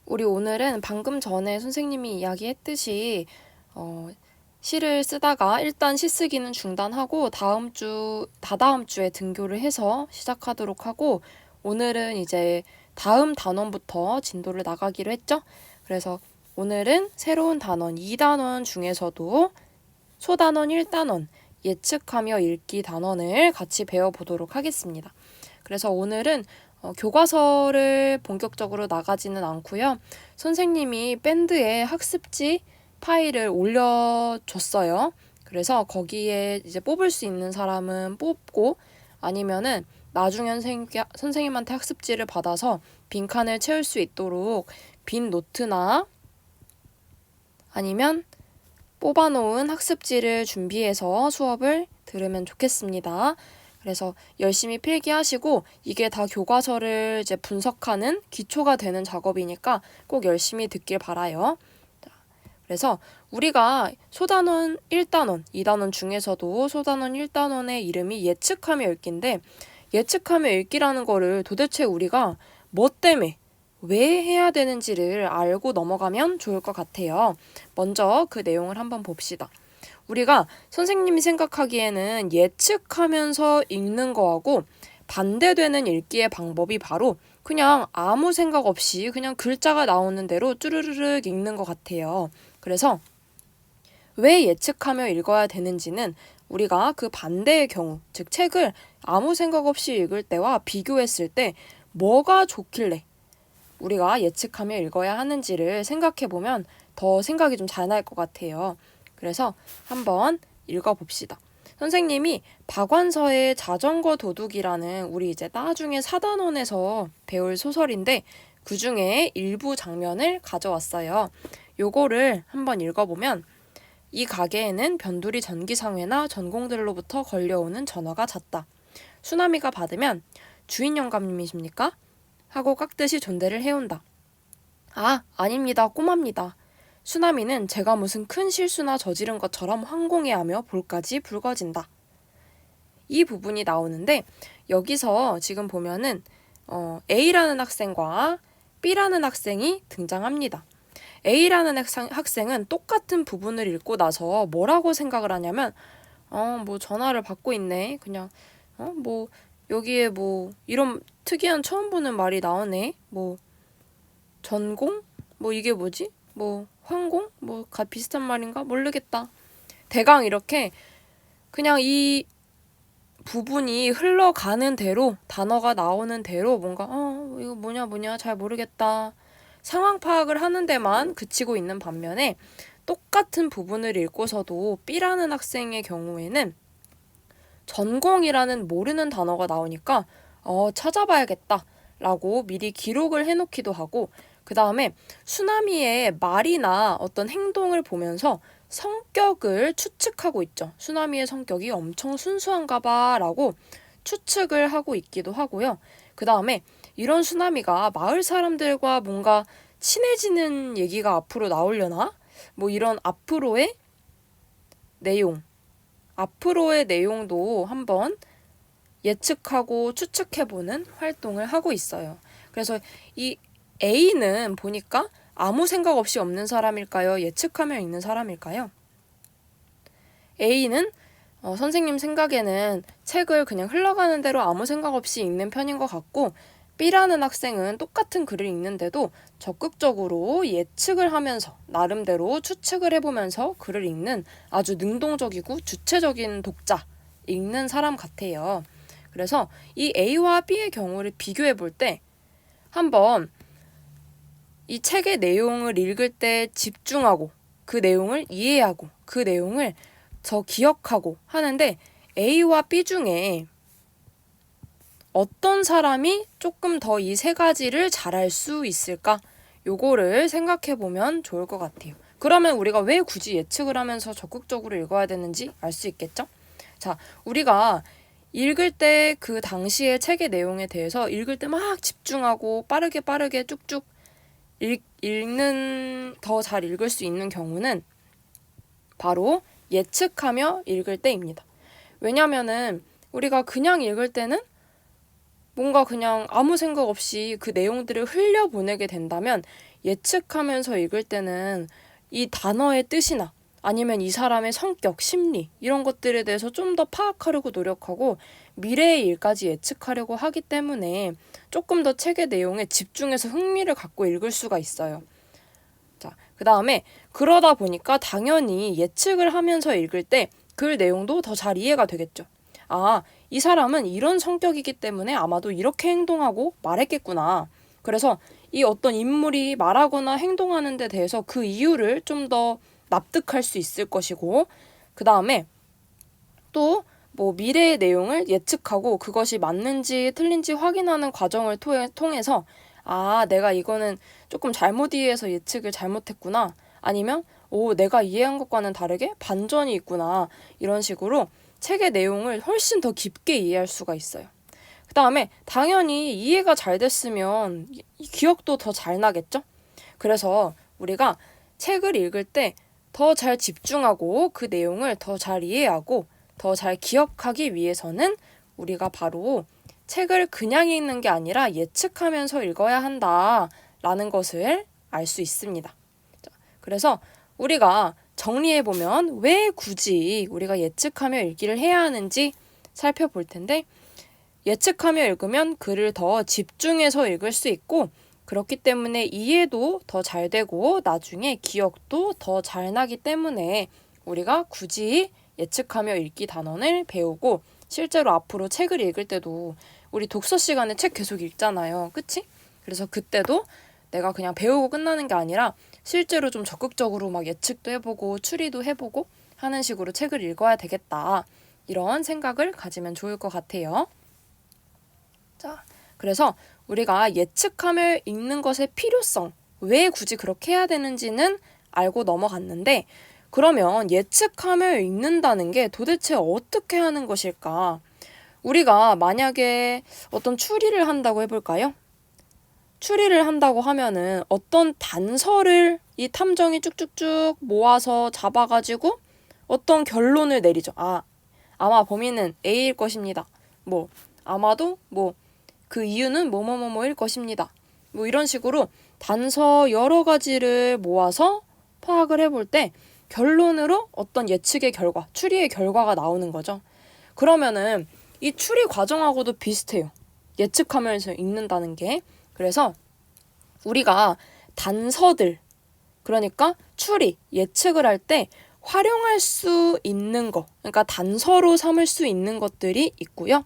우리 오늘은 방금 전에 선생님이 이야기했듯이 시를 쓰다가 일단 시 쓰기는 중단하고 다다음 주에 등교를 해서 시작하도록 하고, 오늘은 이제 다음 단원부터 진도를 나가기로 했죠. 그래서 오늘은 새로운 단원 2단원 중에서도 소단원 1단원 예측하며 읽기 단원을 같이 배워보도록 하겠습니다. 그래서 오늘은 교과서를 본격적으로 나가지는 않고요. 선생님이 밴드에 학습지 파일을 올려줬어요. 그래서 거기에 이제 뽑을 수 있는 사람은 뽑고, 아니면은 나중에 선생님한테 학습지를 받아서 빈칸을 채울 수 있도록 빈 노트나 아니면 뽑아놓은 학습지를 준비해서 수업을 들으면 좋겠습니다. 그래서 열심히 필기하시고, 이게 다 교과서를 이제 분석하는 기초가 되는 작업이니까 꼭 열심히 듣길 바라요. 그래서 우리가 소단원 1단원, 2단원 중에서도 소단원 1단원의 이름이 예측하며 읽기인데, 예측하며 읽기라는 거를 도대체 우리가 뭐 때문에 왜 해야 되는지를 알고 넘어가면 좋을 것 같아요. 먼저 그 내용을 한번 봅시다. 우리가 선생님이 생각하기에는 예측하면서 읽는 거하고 반대되는 읽기의 방법이 바로 그냥 아무 생각 없이 그냥 글자가 나오는 대로 쭈르르륵 읽는 것 같아요. 그래서 왜 예측하며 읽어야 되는지는 우리가 그 반대의 경우, 즉 책을 아무 생각 없이 읽을 때와 비교했을 때 뭐가 좋길래 우리가 예측하며 읽어야 하는지를 생각해보면 더 생각이 좀 잘 날 것 같아요. 그래서 한번 읽어봅시다. 선생님이 박완서의 자전거 도둑이라는 우리 이제 나중에 4단원에서 배울 소설인데, 그 중에 일부 장면을 가져왔어요. 요거를 한번 읽어보면, 이 가게에는 변두리 전기상회나 전공들로부터 걸려오는 전화가 잦다. 수나미가 받으면 주인 영감님이십니까? 하고 깍듯이 존대를 해온다. 아, 아닙니다. 꼬마입니다. 수나미는 제가 무슨 큰 실수나 저지른 것처럼 황공해하며 볼까지 붉어진다. 이 부분이 나오는데, 여기서 지금 보면은 A라는 학생과 B라는 학생이 등장합니다. A라는 학생은 똑같은 부분을 읽고 나서 뭐라고 생각을 하냐면, 뭐 전화를 받고 있네. 그냥 뭐 여기에 뭐 이런 특이한 처음 보는 말이 나오네. 뭐 전공? 뭐 이게 뭐지? 뭐 황공? 뭐 비슷한 말인가? 모르겠다. 대강 이렇게 그냥 이 부분이 흘러가는 대로, 단어가 나오는 대로 뭔가 이거 뭐냐 잘 모르겠다, 상황 파악을 하는 데만 그치고 있는 반면에, 똑같은 부분을 읽고서도 B라는 학생의 경우에는 전공이라는 모르는 단어가 나오니까 찾아봐야겠다 라고 미리 기록을 해놓기도 하고, 그 다음에 수나미의 말이나 어떤 행동을 보면서 성격을 추측하고 있죠. 수나미의 성격이 엄청 순수한가 봐 라고 추측을 하고 있기도 하고요. 그 다음에 이런 수나미가 마을 사람들과 뭔가 친해지는 얘기가 앞으로 나오려나? 뭐 이런 앞으로의 내용도 한번 예측하고 추측해보는 활동을 하고 있어요. 그래서 이 A는 보니까 아무 생각 없이 없는 사람일까요? 예측하며 읽는 사람일까요? A는 선생님 생각에는 책을 그냥 흘러가는 대로 아무 생각 없이 읽는 편인 것 같고, B라는 학생은 똑같은 글을 읽는데도 적극적으로 예측을 하면서 나름대로 추측을 해보면서 글을 읽는 아주 능동적이고 주체적인 독자, 읽는 사람 같아요. 그래서 이 A와 B의 경우를 비교해 볼 때 한번 이 책의 내용을 읽을 때 집중하고 그 내용을 이해하고 그 내용을 더 기억하고 하는데, A와 B 중에 어떤 사람이 조금 더 이 세 가지를 잘할 수 있을까? 요거를 생각해 보면 좋을 것 같아요. 그러면 우리가 왜 굳이 예측을 하면서 적극적으로 읽어야 되는지 알 수 있겠죠? 자, 우리가 읽을 때 그 당시의 책의 내용에 대해서 읽을 때 막 집중하고 빠르게 쭉쭉 읽는, 더 잘 읽을 수 있는 경우는 바로 예측하며 읽을 때입니다. 왜냐면은 우리가 그냥 읽을 때는 뭔가 그냥 아무 생각 없이 그 내용들을 흘려보내게 된다면 예측하면서 읽을 때는 이 단어의 뜻이나 아니면 이 사람의 성격, 심리 이런 것들에 대해서 좀 더 파악하려고 노력하고 미래의 일까지 예측하려고 하기 때문에 조금 더 책의 내용에 집중해서 흥미를 갖고 읽을 수가 있어요. 자, 그 다음에 그러다 보니까 당연히 예측을 하면서 읽을 때 글 내용도 더 잘 이해가 되겠죠. 아, 이 사람은 이런 성격이기 때문에 아마도 이렇게 행동하고 말했겠구나. 그래서 이 어떤 인물이 말하거나 행동하는 데 대해서 그 이유를 좀 더 납득할 수 있을 것이고, 그 다음에 또 뭐 미래의 내용을 예측하고 그것이 맞는지 틀린지 확인하는 과정을 통해서 아, 내가 이거는 조금 잘못 이해해서 예측을 잘못했구나. 아니면 내가 이해한 것과는 다르게 반전이 있구나. 이런 식으로 책의 내용을 훨씬 더 깊게 이해할 수가 있어요. 그 다음에 당연히 이해가 잘 됐으면 기억도 더 잘 나겠죠? 그래서 우리가 책을 읽을 때 더 잘 집중하고 그 내용을 더 잘 이해하고 더 잘 기억하기 위해서는 우리가 바로 책을 그냥 읽는 게 아니라 예측하면서 읽어야 한다라는 것을 알 수 있습니다. 그래서 우리가 정리해보면 왜 굳이 우리가 예측하며 읽기를 해야 하는지 살펴볼 텐데, 예측하며 읽으면 글을 더 집중해서 읽을 수 있고 그렇기 때문에 이해도 더 잘 되고 나중에 기억도 더 잘 나기 때문에 우리가 굳이 예측하며 읽기 단원을 배우고 실제로 앞으로 책을 읽을 때도 우리 독서 시간에 책 계속 읽잖아요. 그치? 그래서 그때도 내가 그냥 배우고 끝나는 게 아니라 실제로 좀 적극적으로 막 예측도 해보고 추리도 해보고 하는 식으로 책을 읽어야 되겠다. 이런 생각을 가지면 좋을 것 같아요. 자, 그래서 우리가 예측하며 읽는 것의 필요성, 왜 굳이 그렇게 해야 되는지는 알고 넘어갔는데, 그러면 예측하며 읽는다는 게 도대체 어떻게 하는 것일까? 우리가 만약에 어떤 추리를 한다고 해볼까요? 추리를 한다고 하면은 어떤 단서를 이 탐정이 쭉쭉쭉 모아서 잡아가지고 어떤 결론을 내리죠. 아마 범인은 A일 것입니다. 아마도 그 이유는 뭐뭐뭐뭐일 것입니다. 이런 식으로 단서 여러 가지를 모아서 파악을 해볼 때 결론으로 어떤 예측의 결과, 추리의 결과가 나오는 거죠. 그러면은 이 추리 과정하고도 비슷해요. 예측하면서 읽는다는 게. 그래서 우리가 단서들, 그러니까 추리, 예측을 할 때 활용할 수 있는 거, 그러니까 단서로 삼을 수 있는 것들이 있고요.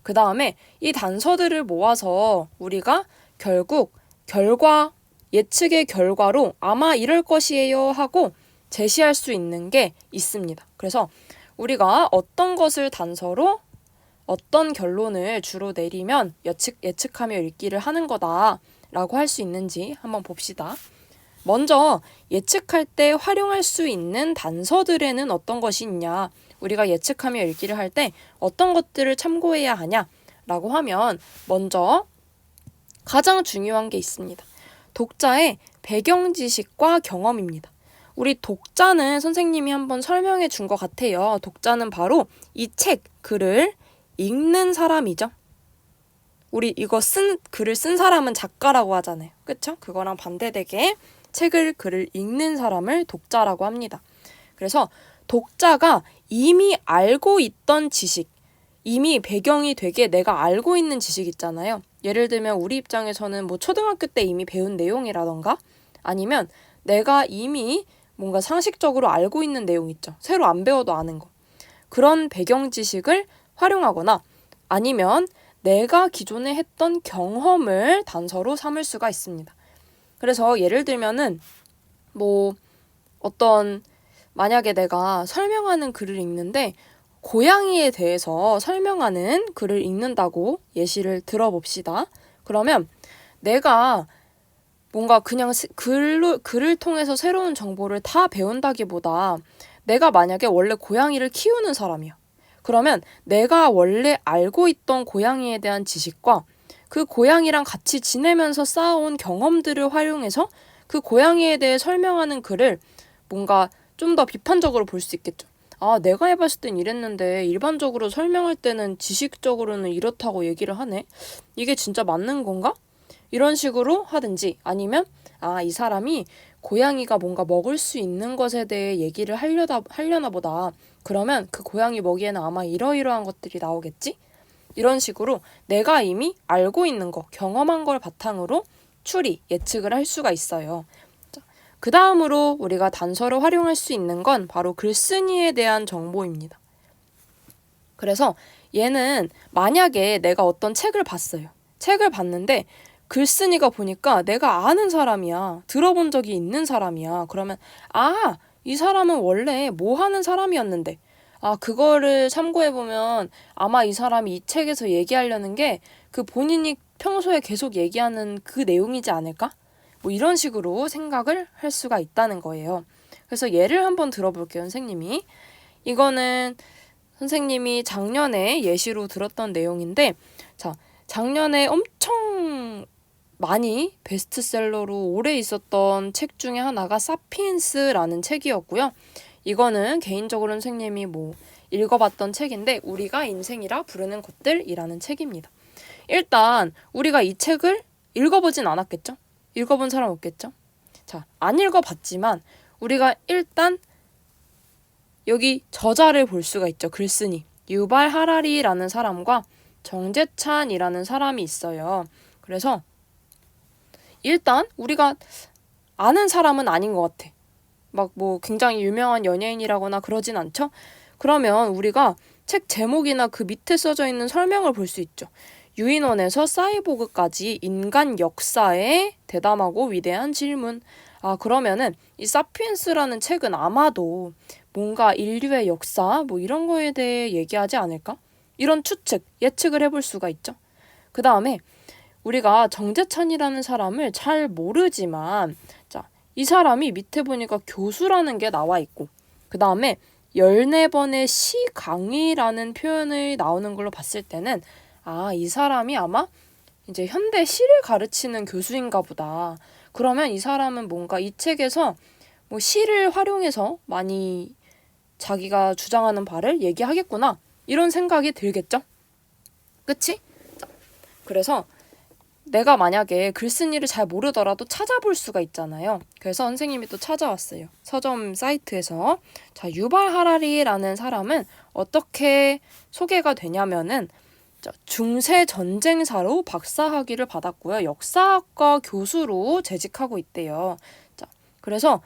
그 다음에 이 단서들을 모아서 우리가 결국 예측의 결과로 아마 이럴 것이에요 하고 제시할 수 있는 게 있습니다. 그래서 우리가 어떤 것을 단서로 어떤 결론을 주로 내리면 예측하며 읽기를 하는 거다라고 할 수 있는지 한번 봅시다. 먼저 예측할 때 활용할 수 있는 단서들에는 어떤 것이 있냐, 우리가 예측하며 읽기를 할 때 어떤 것들을 참고해야 하냐라고 하면 먼저 가장 중요한 게 있습니다. 독자의 배경 지식과 경험입니다. 우리 독자는 선생님이 한번 설명해 준 것 같아요. 독자는 바로 이 글을 읽는 사람이죠. 우리 글을 쓴 사람은 작가라고 하잖아요. 그쵸? 그거랑 반대되게 글을 읽는 사람을 독자라고 합니다. 그래서 독자가 이미 알고 있던 지식, 이미 배경이 되게 내가 알고 있는 지식 있잖아요. 예를 들면 우리 입장에서는 초등학교 때 이미 배운 내용이라던가 아니면 내가 이미 뭔가 상식적으로 알고 있는 내용 있죠. 새로 안 배워도 아는 거. 그런 배경 지식을 활용하거나 아니면 내가 기존에 했던 경험을 단서로 삼을 수가 있습니다. 그래서 예를 들면은 만약에 내가 설명하는 글을 읽는데 고양이에 대해서 설명하는 글을 읽는다고 예시를 들어봅시다. 그러면 내가 뭔가 그냥 글을 통해서 새로운 정보를 다 배운다기보다 내가 만약에 원래 고양이를 키우는 사람이야. 그러면 내가 원래 알고 있던 고양이에 대한 지식과 그 고양이랑 같이 지내면서 쌓아온 경험들을 활용해서 그 고양이에 대해 설명하는 글을 뭔가 좀 더 비판적으로 볼 수 있겠죠. 아, 내가 해봤을 땐 이랬는데 일반적으로 설명할 때는 지식적으로는 이렇다고 얘기를 하네. 이게 진짜 맞는 건가? 이런 식으로 하든지 아니면 아, 이 사람이 고양이가 뭔가 먹을 수 있는 것에 대해 얘기를 하려나 보다. 그러면 그 고양이 먹이에는 아마 이러이러한 것들이 나오겠지? 이런 식으로 내가 이미 알고 있는 거, 경험한 걸 바탕으로 예측을 할 수가 있어요. 그 다음으로 우리가 단서를 활용할 수 있는 건 바로 글쓴이에 대한 정보입니다. 그래서 얘는 만약에 내가 어떤 책을 봤어요. 책을 봤는데 글쓴이가 보니까 내가 아는 사람이야. 들어본 적이 있는 사람이야. 그러면 아, 이 사람은 원래 뭐 하는 사람이었는데 아, 그거를 참고해보면 아마 이 사람이 이 책에서 얘기하려는 게 그 본인이 평소에 계속 얘기하는 그 내용이지 않을까? 뭐 이런 식으로 생각을 할 수가 있다는 거예요. 그래서 예를 한번 들어볼게요, 선생님이. 이거는 선생님이 작년에 예시로 들었던 내용인데, 자, 작년에 엄청 많이 베스트셀러로 오래 있었던 책 중에 하나가 사피엔스라는 책이었고요. 이거는 개인적으로 선생님이 읽어봤던 책인데 우리가 인생이라 부르는 것들이라는 책입니다. 일단 우리가 이 책을 읽어보진 않았겠죠? 읽어본 사람 없겠죠? 자, 안 읽어봤지만 우리가 일단 여기 저자를 볼 수가 있죠. 글쓴이. 유발 하라리라는 사람과 정재찬이라는 사람이 있어요. 그래서 일단 우리가 아는 사람은 아닌 것 같아. 굉장히 유명한 연예인이라거나 그러진 않죠? 그러면 우리가 책 제목이나 그 밑에 써져 있는 설명을 볼 수 있죠. 유인원에서 사이보그까지 인간 역사에 대담하고 위대한 질문. 아, 그러면은 이 사피엔스라는 책은 아마도 뭔가 인류의 역사 이런 거에 대해 얘기하지 않을까? 이런 추측, 예측을 해볼 수가 있죠. 그 다음에 우리가 정재찬이라는 사람을 잘 모르지만 자, 이 사람이 밑에 보니까 교수라는 게 나와 있고 그 다음에 14번의 시 강의라는 표현이 나오는 걸로 봤을 때는 아, 이 사람이 아마 이제 현대 시를 가르치는 교수인가 보다. 그러면 이 사람은 뭔가 이 책에서 시를 활용해서 많이 자기가 주장하는 바를 얘기하겠구나. 이런 생각이 들겠죠? 그치? 자, 그래서 내가 만약에 글쓴이를 잘 모르더라도 찾아볼 수가 있잖아요. 그래서 선생님이 또 찾아왔어요. 서점 사이트에서. 자, 유발 하라리라는 사람은 어떻게 소개가 되냐면은 중세 전쟁사로 박사학위를 받았고요. 역사학과 교수로 재직하고 있대요. 자, 그래서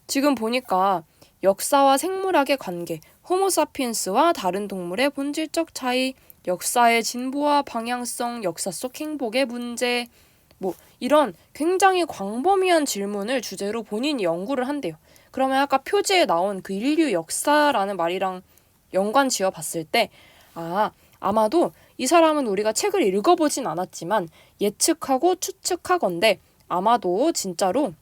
지금 보니까 역사와 생물학의 관계, 호모사피엔스와 다른 동물의 본질적 차이, 역사의 진보와 방향성, 역사 속 행복의 문제, 이런 굉장히 광범위한 질문을 주제로 본인이 연구를 한대요. 그러면 아까 표지에 나온 그 인류 역사라는 말이랑 연관 지어 봤을 때 아마도 이 사람은 우리가 책을 읽어보진 않았지만 예측하고 추측하건대 아마도 진짜로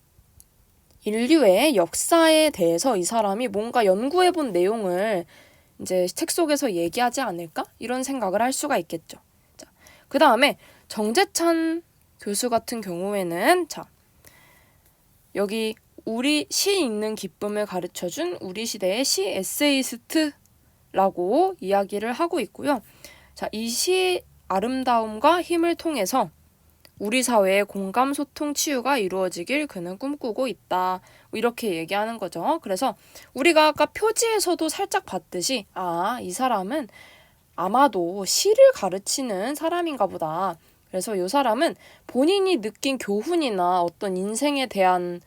인류의 역사에 대해서 이 사람이 뭔가 연구해본 내용을 이제 책 속에서 얘기하지 않을까? 이런 생각을 할 수가 있겠죠. 자, 그 다음에 정재찬 교수 같은 경우에는 여기 우리 시 읽는 기쁨을 가르쳐준 우리 시대의 시 에세이스트라고 이야기를 하고 있고요. 자, 이 시의 아름다움과 힘을 통해서 우리 사회의 공감, 소통, 치유가 이루어지길 그는 꿈꾸고 있다. 이렇게 얘기하는 거죠. 그래서 우리가 아까 표지에서도 살짝 봤듯이 이 사람은 아마도 시를 가르치는 사람인가 보다. 그래서 이 사람은 본인이 느낀 교훈이나 어떤 인생에 대한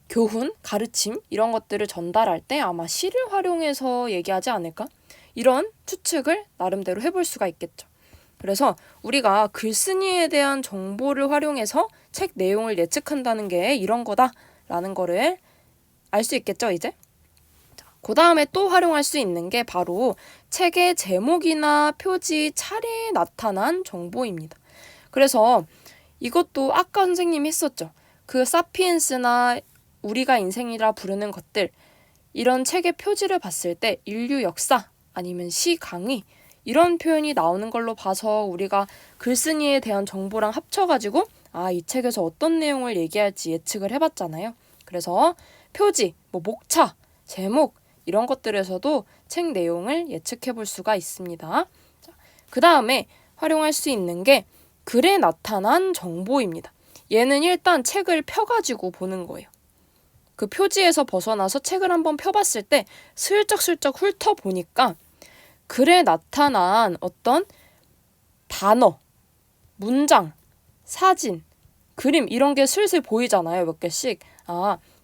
교훈, 가르침 이런 것들을 전달할 때 아마 시를 활용해서 얘기하지 않을까? 이런 추측을 나름대로 해볼 수가 있겠죠. 그래서 우리가 글쓴이에 대한 정보를 활용해서 책 내용을 예측한다는 게 이런 거다라는 거를 알 수 있겠죠, 이제? 그 다음에 또 활용할 수 있는 게 바로 책의 제목이나 표지 차례에 나타난 정보입니다. 그래서 이것도 아까 선생님이 했었죠. 그 사피엔스나 우리가 인생이라 부르는 것들 이런 책의 표지를 봤을 때 인류 역사 아니면 시 강의 이런 표현이 나오는 걸로 봐서 우리가 글쓴이에 대한 정보랑 합쳐가지고 이 책에서 어떤 내용을 얘기할지 예측을 해봤잖아요. 그래서 표지, 목차, 제목 이런 것들에서도 책 내용을 예측해 볼 수가 있습니다. 그 다음에 활용할 수 있는 게 글에 나타난 정보입니다. 얘는 일단 책을 펴가지고 보는 거예요. 그 표지에서 벗어나서 책을 한번 펴봤을 때 슬쩍슬쩍 훑어보니까 글에 나타난 어떤 단어, 문장, 사진, 그림 이런 게 슬슬 보이잖아요. 몇 개씩.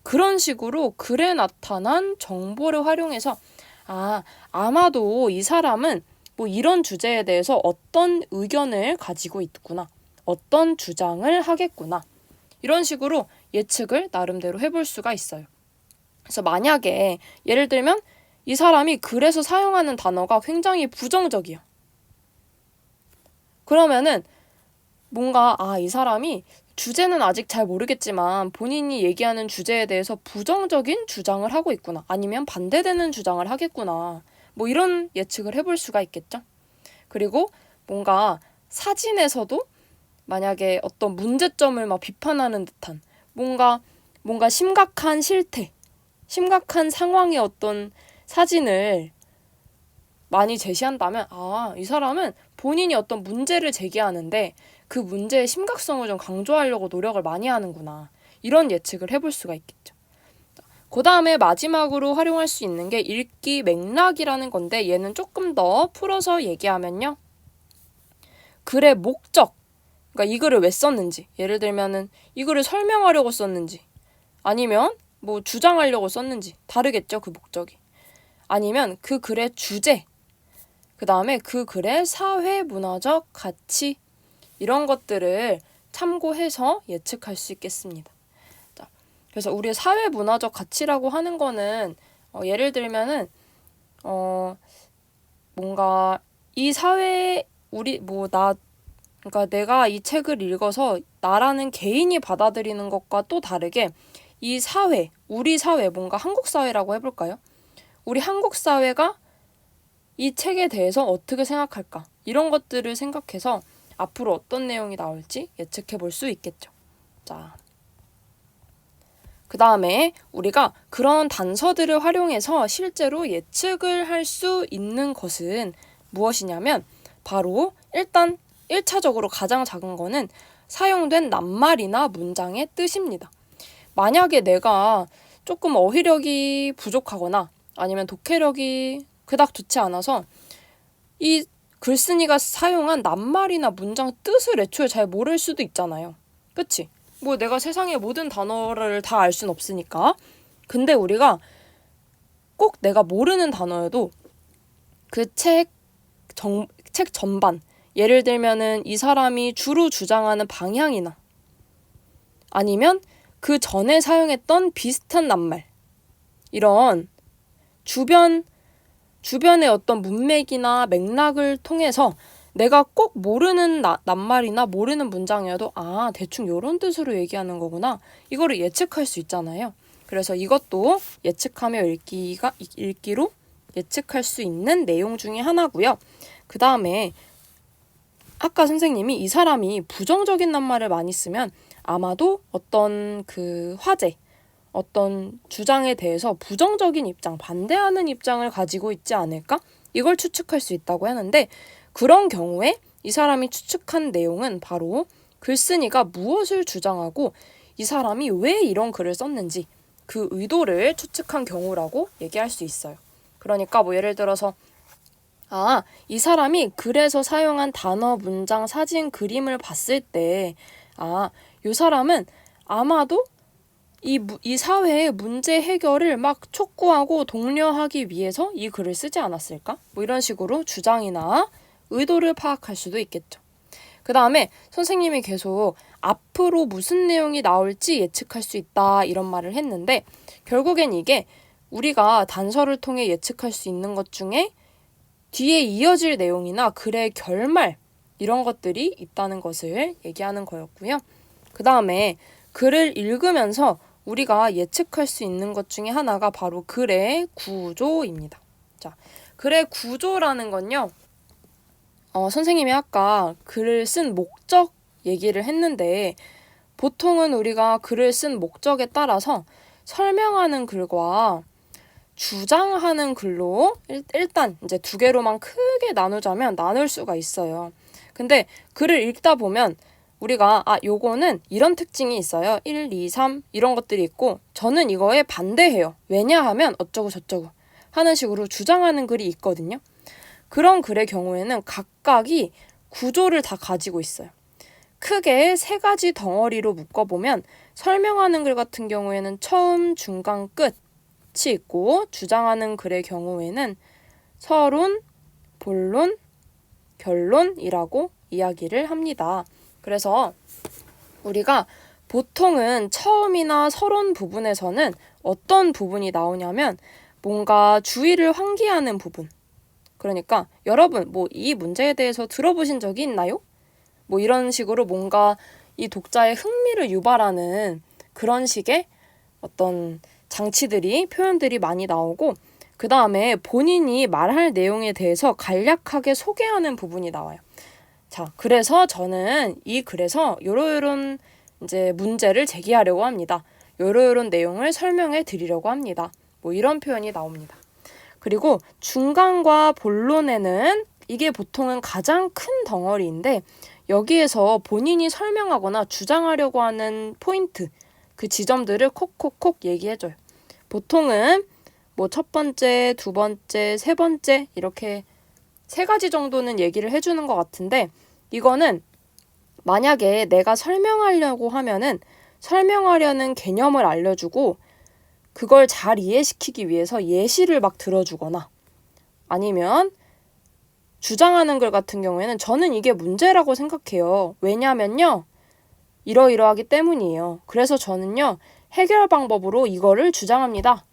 그런 식으로 글에 나타난 정보를 활용해서 아마도 이 사람은 뭐 이런 주제에 대해서 어떤 의견을 가지고 있구나. 어떤 주장을 하겠구나. 이런 식으로 예측을 나름대로 해볼 수가 있어요. 그래서 만약에 예를 들면 이 사람이 글에서 사용하는 단어가 굉장히 부정적이야. 그러면은 뭔가 이 사람이 주제는 아직 잘 모르겠지만 본인이 얘기하는 주제에 대해서 부정적인 주장을 하고 있구나. 아니면 반대되는 주장을 하겠구나. 뭐 이런 예측을 해볼 수가 있겠죠. 그리고 뭔가 사진에서도 만약에 어떤 문제점을 막 비판하는 듯한 뭔가 심각한 실태, 심각한 상황의 어떤 사진을 많이 제시한다면 이 사람은 본인이 어떤 문제를 제기하는데 그 문제의 심각성을 좀 강조하려고 노력을 많이 하는구나. 이런 예측을 해볼 수가 있겠죠. 그 다음에 마지막으로 활용할 수 있는 게 읽기 맥락이라는 건데 얘는 조금 더 풀어서 얘기하면요. 글의 목적, 그러니까 이 글을 왜 썼는지, 예를 들면은 이 글을 설명하려고 썼는지 아니면 뭐 주장하려고 썼는지 다르겠죠, 그 목적이. 아니면 그 글의 주제, 그 다음에 그 글의 사회 문화적 가치 이런 것들을 참고해서 예측할 수 있겠습니다. 자, 그래서 우리의 사회 문화적 가치라고 하는 거는 예를 들면은 뭔가 이 사회에 그러니까 내가 이 책을 읽어서 나라는 개인이 받아들이는 것과 또 다르게 이 사회, 우리 사회, 뭔가 한국 사회라고 해볼까요? 우리 한국 사회가 이 책에 대해서 어떻게 생각할까? 이런 것들을 생각해서 앞으로 어떤 내용이 나올지 예측해 볼 수 있겠죠. 자, 그 다음에 우리가 그런 단서들을 활용해서 실제로 예측을 할 수 있는 것은 무엇이냐면 바로 일단 1차적으로 가장 작은 거는 사용된 낱말이나 문장의 뜻입니다. 만약에 내가 조금 어휘력이 부족하거나 아니면 독해력이 그닥 좋지 않아서 이 글쓴이가 사용한 낱말이나 문장 뜻을 애초에 잘 모를 수도 있잖아요. 그치? 뭐 내가 세상의 모든 단어를 다 알 순 없으니까. 근데 우리가 꼭 내가 모르는 단어여도 그 책 전반, 예를 들면은 이 사람이 주로 주장하는 방향이나 아니면 그 전에 사용했던 비슷한 낱말, 이런 주변의 어떤 문맥이나 맥락을 통해서 내가 꼭 모르는 낱말이나 모르는 문장이어도 대충 이런 뜻으로 얘기하는 거구나. 이거를 예측할 수 있잖아요. 그래서 이것도 예측하며 읽기로 예측할 수 있는 내용 중에 하나고요. 그 다음에 아까 선생님이 이 사람이 부정적인 낱말을 많이 쓰면 아마도 어떤 그 화제, 어떤 주장에 대해서 부정적인 입장, 반대하는 입장을 가지고 있지 않을까? 이걸 추측할 수 있다고 하는데 그런 경우에 이 사람이 추측한 내용은 바로 글쓴이가 무엇을 주장하고 이 사람이 왜 이런 글을 썼는지 그 의도를 추측한 경우라고 얘기할 수 있어요. 그러니까 뭐 예를 들어서 이 사람이 글에서 사용한 단어, 문장, 사진, 그림을 봤을 때 이 사람은 아마도 이 사회의 문제 해결을 막 촉구하고 독려하기 위해서 이 글을 쓰지 않았을까? 뭐 이런 식으로 주장이나 의도를 파악할 수도 있겠죠. 그 다음에 선생님이 계속 앞으로 무슨 내용이 나올지 예측할 수 있다 이런 말을 했는데 결국엔 이게 우리가 단서를 통해 예측할 수 있는 것 중에 뒤에 이어질 내용이나 글의 결말 이런 것들이 있다는 것을 얘기하는 거였고요. 그 다음에 글을 읽으면서 우리가 예측할 수 있는 것 중에 하나가 바로 글의 구조입니다. 자, 글의 구조라는 건요. 선생님이 아까 글을 쓴 목적 얘기를 했는데 보통은 우리가 글을 쓴 목적에 따라서 설명하는 글과 주장하는 글로 일단 이제 두 개로만 크게 나누자면 나눌 수가 있어요. 근데 글을 읽다 보면 우리가 요거는 이런 특징이 있어요. 1, 2, 3 이런 것들이 있고 저는 이거에 반대해요. 왜냐하면 어쩌고 저쩌고 하는 식으로 주장하는 글이 있거든요. 그런 글의 경우에는 각각이 구조를 다 가지고 있어요. 크게 3가지 덩어리로 묶어보면 설명하는 글 같은 경우에는 처음, 중간, 끝이 있고 주장하는 글의 경우에는 서론, 본론, 결론이라고 이야기를 합니다. 그래서 우리가 보통은 처음이나 서론 부분에서는 어떤 부분이 나오냐면 뭔가 주의를 환기하는 부분. 그러니까 여러분 이 문제에 대해서 들어보신 적이 있나요? 이런 식으로 뭔가 이 독자의 흥미를 유발하는 그런 식의 어떤 장치들이 표현들이 많이 나오고 그 다음에 본인이 말할 내용에 대해서 간략하게 소개하는 부분이 나와요. 자, 그래서 저는 이 글에서 요런 이제 문제를 제기하려고 합니다. 요런 내용을 설명해 드리려고 합니다. 이런 표현이 나옵니다. 그리고 중간과 본론에는 이게 보통은 가장 큰 덩어리인데 여기에서 본인이 설명하거나 주장하려고 하는 포인트, 그 지점들을 콕콕콕 얘기해줘요. 보통은 첫 번째, 두 번째, 세 번째 이렇게 3가지 정도는 얘기를 해주는 것 같은데 이거는 만약에 내가 설명하려고 하면은 설명하려는 개념을 알려주고 그걸 잘 이해시키기 위해서 예시를 막 들어주거나 아니면 주장하는 글 같은 경우에는 저는 이게 문제라고 생각해요. 왜냐면요. 이러이러하기 때문이에요. 그래서 저는요. 해결 방법으로 이거를 주장합니다.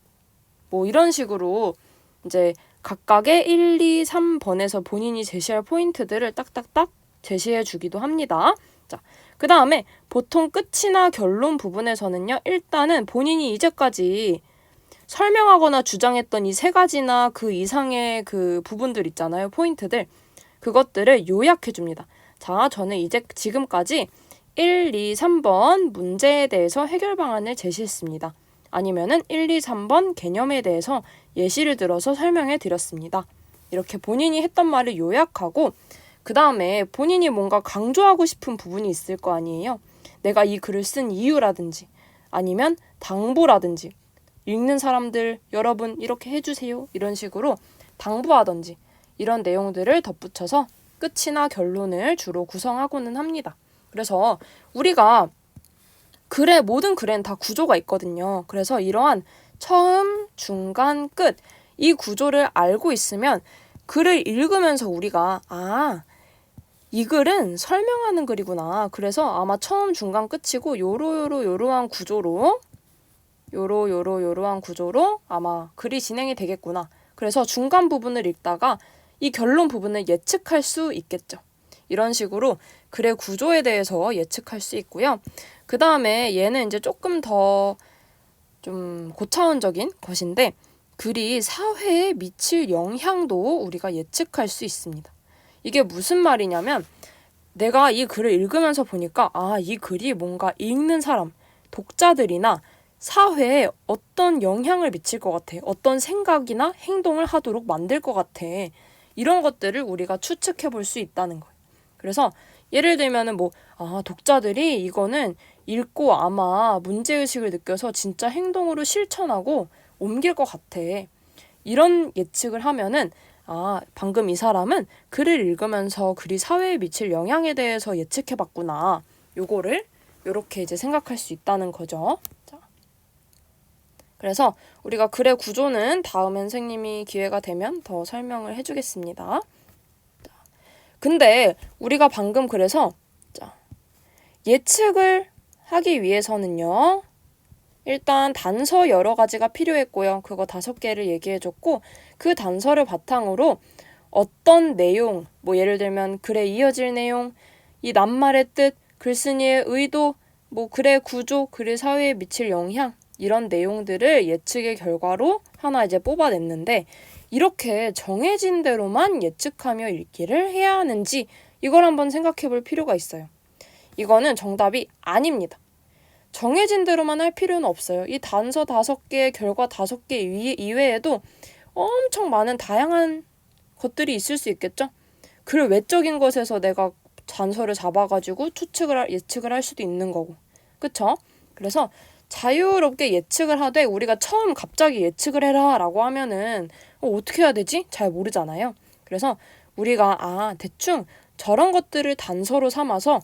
이런 식으로 이제 각각의 1, 2, 3번에서 본인이 제시할 포인트들을 딱딱딱 제시해 주기도 합니다. 자, 그 다음에 보통 끝이나 결론 부분에서는요. 일단은 본인이 이제까지 설명하거나 주장했던 이 3가지나 그 이상의 그 부분들 있잖아요. 포인트들. 그것들을 요약해 줍니다. 자, 저는 지금까지 1, 2, 3번 문제에 대해서 해결 방안을 제시했습니다. 아니면은 1, 2, 3번 개념에 대해서 예시를 들어서 설명해 드렸습니다. 이렇게 본인이 했던 말을 요약하고 그 다음에 본인이 뭔가 강조하고 싶은 부분이 있을 거 아니에요. 내가 이 글을 쓴 이유라든지 아니면 당부라든지 읽는 사람들 여러분 이렇게 해주세요. 이런 식으로 당부하든지 이런 내용들을 덧붙여서 끝이나 결론을 주로 구성하고는 합니다. 그래서 우리가 모든 글에는 다 구조가 있거든요. 그래서 이러한 처음, 중간, 끝 이 구조를 알고 있으면 글을 읽으면서 우리가 이 글은 설명하는 글이구나. 그래서 아마 처음, 중간, 끝이고 요러한 구조로 요러한 구조로 아마 글이 진행이 되겠구나. 그래서 중간 부분을 읽다가 이 결론 부분을 예측할 수 있겠죠. 이런 식으로 글의 구조에 대해서 예측할 수 있고요. 그 다음에 얘는 이제 조금 더 좀 고차원적인 것인데 글이 사회에 미칠 영향도 우리가 예측할 수 있습니다. 이게 무슨 말이냐면 내가 이 글을 읽으면서 보니까 이 글이 뭔가 읽는 사람, 독자들이나 사회에 어떤 영향을 미칠 것 같아. 어떤 생각이나 행동을 하도록 만들 것 같아. 이런 것들을 우리가 추측해 볼 수 있다는 거예요. 그래서 예를 들면은 독자들이 이거는 읽고 아마 문제의식을 느껴서 진짜 행동으로 실천하고 옮길 것 같아. 이런 예측을 하면은 방금 이 사람은 글을 읽으면서 글이 사회에 미칠 영향에 대해서 예측해 봤구나. 요거를 요렇게 이제 생각할 수 있다는 거죠. 자. 그래서 우리가 글의 구조는 다음 선생님이 기회가 되면 더 설명을 해주겠습니다. 근데 우리가 방금 그래서 예측을 하기 위해서는요. 일단 단서 여러 가지가 필요했고요. 그거 5개를 얘기해줬고 그 단서를 바탕으로 어떤 내용, 예를 들면 글에 이어질 내용, 이 낱말의 뜻, 글쓴이의 의도, 글의 구조, 글의 사회에 미칠 영향 이런 내용들을 예측의 결과로 하나 이제 뽑아냈는데 이렇게 정해진 대로만 예측하며 읽기를 해야 하는지 이걸 한번 생각해 볼 필요가 있어요. 이거는 정답이 아닙니다. 정해진 대로만 할 필요는 없어요. 이 단서 5개, 결과 5개 이외에도 엄청 많은 다양한 것들이 있을 수 있겠죠? 그 외적인 것에서 내가 단서를 잡아가지고 예측을 할 수도 있는 거고. 그쵸? 그래서 자유롭게 예측을 하되 우리가 처음 갑자기 예측을 해라 라고 하면은 어떻게 해야 되지? 잘 모르잖아요. 그래서 우리가 대충 저런 것들을 단서로 삼아서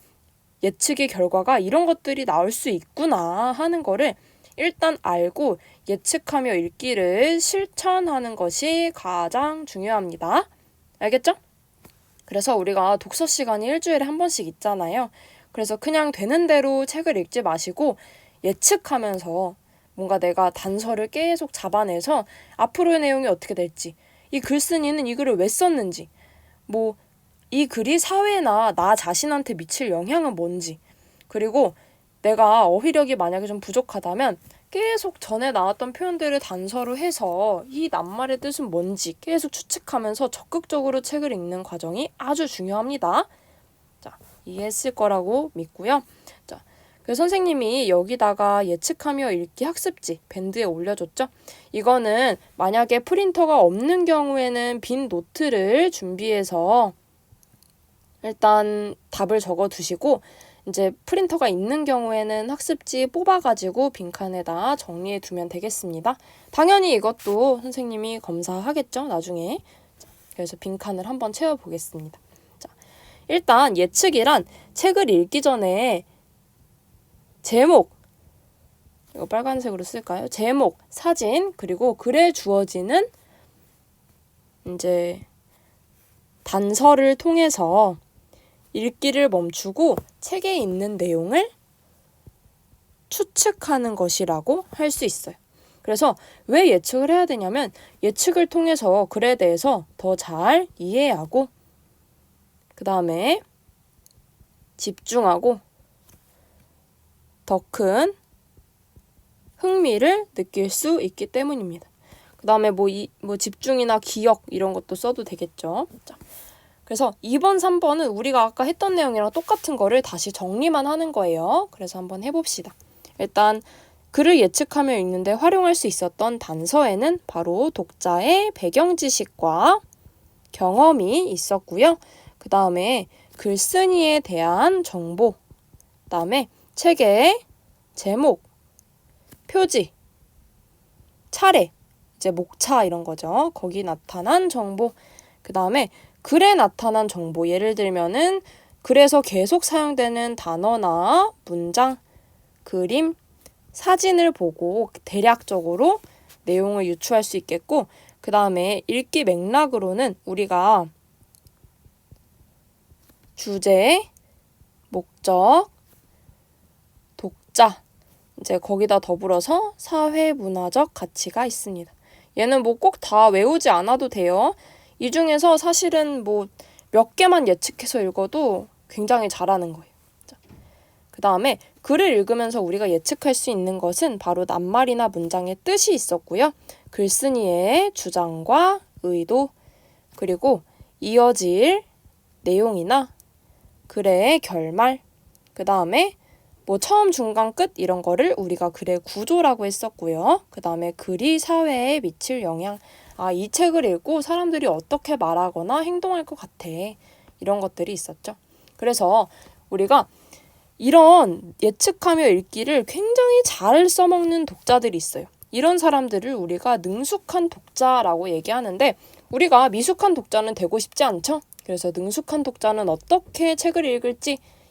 예측의 결과가 이런 것들이 나올 수 있구나 하는 거를 일단 알고 예측하며 읽기를 실천하는 것이 가장 중요합니다. 알겠죠? 그래서 우리가 독서 시간이 일주일에 한 번씩 있잖아요. 그래서 그냥 되는 대로 책을 읽지 마시고 예측하면서 뭔가 내가 단서를 계속 잡아내서 앞으로의 내용이 어떻게 될지, 이 글쓴이는 이 글을 왜 썼는지, 이 글이 사회나 나 자신한테 미칠 영향은 뭔지, 그리고 내가 어휘력이 만약에 좀 부족하다면 계속 전에 나왔던 표현들을 단서로 해서 이 낱말의 뜻은 뭔지 계속 추측하면서 적극적으로 책을 읽는 과정이 아주 중요합니다. 자, 이해했을 거라고 믿고요. 자, 그 선생님이 여기다가 예측하며 읽기 학습지 밴드에 올려줬죠. 이거는 만약에 프린터가 없는 경우에는 빈 노트를 준비해서 일단 답을 적어 두시고, 이제 프린터가 있는 경우에는 학습지 뽑아가지고 빈칸에다 정리해 두면 되겠습니다. 당연히 이것도 선생님이 검사하겠죠, 나중에. 그래서 빈칸을 한번 채워보겠습니다. 자, 일단 예측이란 책을 읽기 전에 제목, 이거 빨간색으로 쓸까요? 제목, 사진, 그리고 글에 주어지는 이제 단서를 통해서 읽기를 멈추고 책에 있는 내용을 추측하는 것이라고 할 수 있어요. 그래서 왜 예측을 해야 되냐면 예측을 통해서 글에 대해서 더 잘 이해하고 그 다음에 집중하고 더 큰 흥미를 느낄 수 있기 때문입니다. 그 다음에 집중이나 기억 이런 것도 써도 되겠죠. 자, 그래서 2번, 3번은 우리가 아까 했던 내용이랑 똑같은 거를 다시 정리만 하는 거예요. 그래서 한번 해봅시다. 일단 글을 예측하며 읽는데 활용할 수 있었던 단서에는 바로 독자의 배경 지식과 경험이 있었고요. 그 다음에 글쓴이에 대한 정보, 그 다음에 책의 제목, 표지, 차례, 이제 목차 이런 거죠. 거기 나타난 정보, 그 다음에 글에 나타난 정보, 예를 들면은 글에서 계속 사용되는 단어나 문장, 그림, 사진을 보고 대략적으로 내용을 유추할 수 있겠고, 그 다음에 읽기 맥락으로는 우리가 주제, 목적, 독자, 이제 거기다 더불어서 사회 문화적 가치가 있습니다. 얘는 꼭 다 외우지 않아도 돼요. 이 중에서 사실은 몇 개만 예측해서 읽어도 굉장히 잘하는 거예요. 그 다음에 글을 읽으면서 우리가 예측할 수 있는 것은 바로 낱말이나 문장의 뜻이 있었고요. 글쓴이의 주장과 의도, 그리고 이어질 내용이나 글의 결말, 그 다음에 처음, 중간, 끝 이런 거를 우리가 글의 구조라고 했었고요. 그 다음에 글이 사회에 미칠 영향, 이 책을 읽고 사람들이 어떻게 말하거나 행동할 것 같아. 이런 것들이 있었죠. 그래서 우리가 이런 예측하며 읽기를 굉장히 잘 써먹는 독자들이 있어요. 이런 사람들을 우리가 능숙한 독자라고 얘기하는데 우리가 미숙한 독자는 되고 싶지 않죠? 그래서 능숙한 독자는 어떻게 책을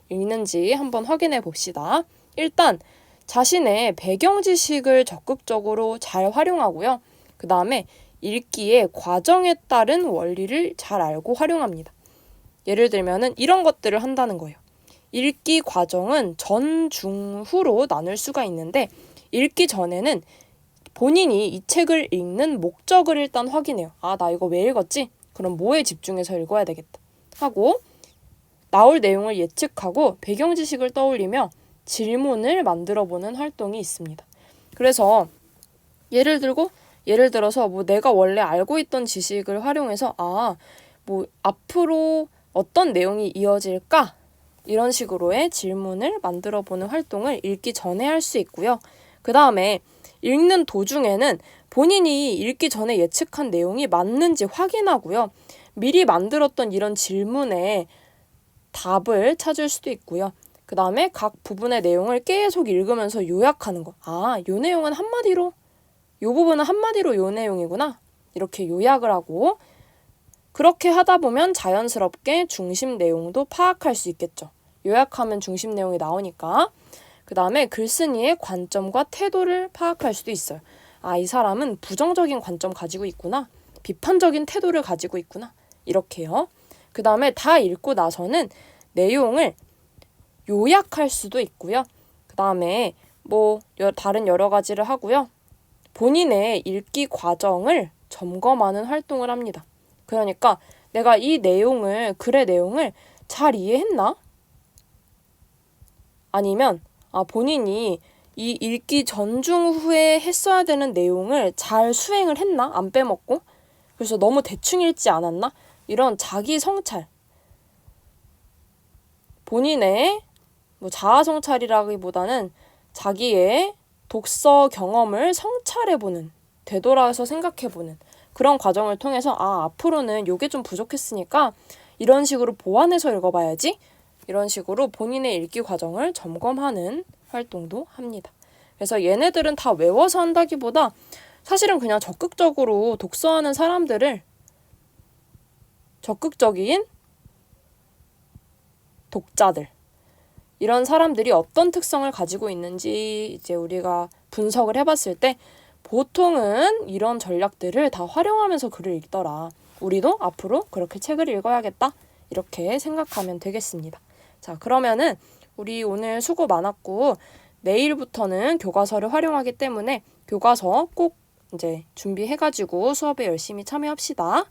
읽는지 한번 확인해 봅시다. 일단 자신의 배경 지식을 적극적으로 잘 활용하고요. 그 다음에 읽기의 과정에 따른 원리를 잘 알고 활용합니다. 예를 들면은 이런 것들을 한다는 거예요. 읽기 과정은 전, 중, 후로 나눌 수가 있는데 읽기 전에는 본인이 이 책을 읽는 목적을 일단 확인해요. 나 이거 왜 읽었지? 그럼 뭐에 집중해서 읽어야 되겠다 하고 나올 내용을 예측하고 배경 지식을 떠올리며 질문을 만들어보는 활동이 있습니다. 그래서 예를 들어서 내가 원래 알고 있던 지식을 활용해서 앞으로 어떤 내용이 이어질까? 이런 식으로의 질문을 만들어 보는 활동을 읽기 전에 할 수 있고요. 그 다음에 읽는 도중에는 본인이 읽기 전에 예측한 내용이 맞는지 확인하고요. 미리 만들었던 이런 질문에 답을 찾을 수도 있고요. 그 다음에 각 부분의 내용을 계속 읽으면서 요약하는 거. 아, 요 내용은 한마디로, 요 부분은 한마디로 요 내용이구나. 이렇게 요약을 하고 그렇게 하다 보면 자연스럽게 중심 내용도 파악할 수 있겠죠. 요약하면 중심 내용이 나오니까. 그 다음에 글쓴이의 관점과 태도를 파악할 수도 있어요. 아, 이 사람은 부정적인 관점 가지고 있구나. 비판적인 태도를 가지고 있구나. 이렇게요. 그 다음에 다 읽고 나서는 내용을 요약할 수도 있고요. 그 다음에 다른 여러 가지를 하고요. 본인의 읽기 과정을 점검하는 활동을 합니다. 그러니까 내가 이 내용을, 글의 내용을 잘 이해했나? 아니면 본인이 이 읽기 전중 후에 했어야 되는 내용을 잘 수행을 했나? 안 빼먹고? 그래서 너무 대충 읽지 않았나? 이런 자기 성찰. 본인의 자아 성찰이라기보다는 자기의 독서 경험을 성찰해보는, 되돌아서 생각해보는 그런 과정을 통해서 앞으로는 요게 좀 부족했으니까 이런 식으로 보완해서 읽어봐야지. 이런 식으로 본인의 읽기 과정을 점검하는 활동도 합니다. 그래서 얘네들은 다 외워서 한다기보다 사실은 그냥 적극적으로 독서하는 사람들을 적극적인 독자들, 이런 사람들이 어떤 특성을 가지고 있는지 이제 우리가 분석을 해봤을 때 보통은 이런 전략들을 다 활용하면서 글을 읽더라. 우리도 앞으로 그렇게 책을 읽어야겠다. 이렇게 생각하면 되겠습니다. 자, 그러면은 우리 오늘 수고 많았고 내일부터는 교과서를 활용하기 때문에 교과서 꼭 이제 준비해가지고 수업에 열심히 참여합시다.